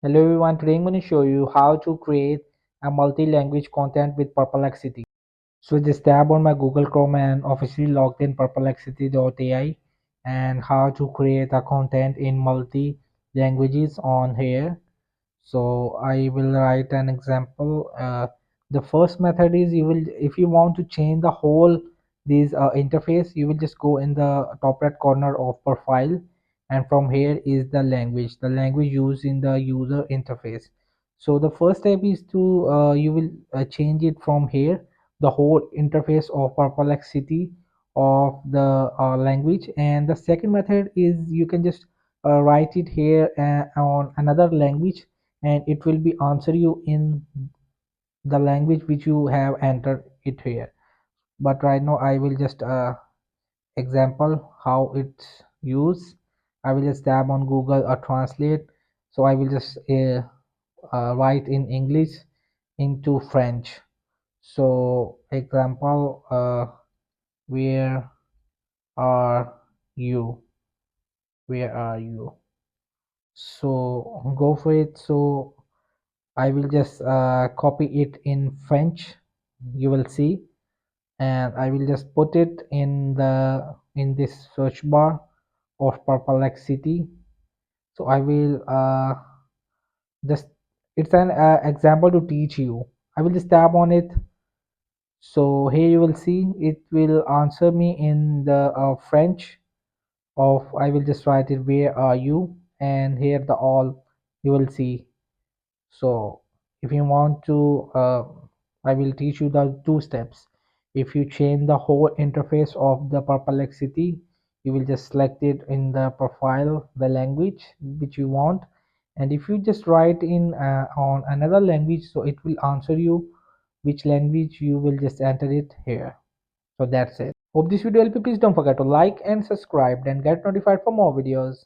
Hello everyone, today I'm going to show you how to create a multi-language content with Perplexity. So just tap on my Google Chrome and officially logged in perplexity.ai and how to create a content in multi languages on here. So I will write an example. The first method is you will, if you want to change the whole this interface, you will just go in the top right corner of profile, and from here is the language used in the user interface. So the first step is to you will change it from here, the whole interface of Perplexity of the language. And the second method is you can just write it here on another language, and it will be answer you in the language which you have entered it here. But right now I will just example how it's used. I will just tab on Google or translate. So I will just write in English into French. So example, where are you, where are you? So go for it. So I will just copy it in French, you will see, and I will just put it in this search bar of Perplexity. So I will just, it's an example to teach you. I will just tap on it. So here you will see it will answer me in the French of, I will just write it, where are you, and here the all you will see. So if you want to I will teach you the two steps. If you change the whole interface of the Perplexity, you will just select it in the profile the language which you want, and if you just write in on another language, so it will answer you which language you will just enter it here. So that's it. Hope this video helped you. Please don't forget to like and subscribe and get notified for more videos.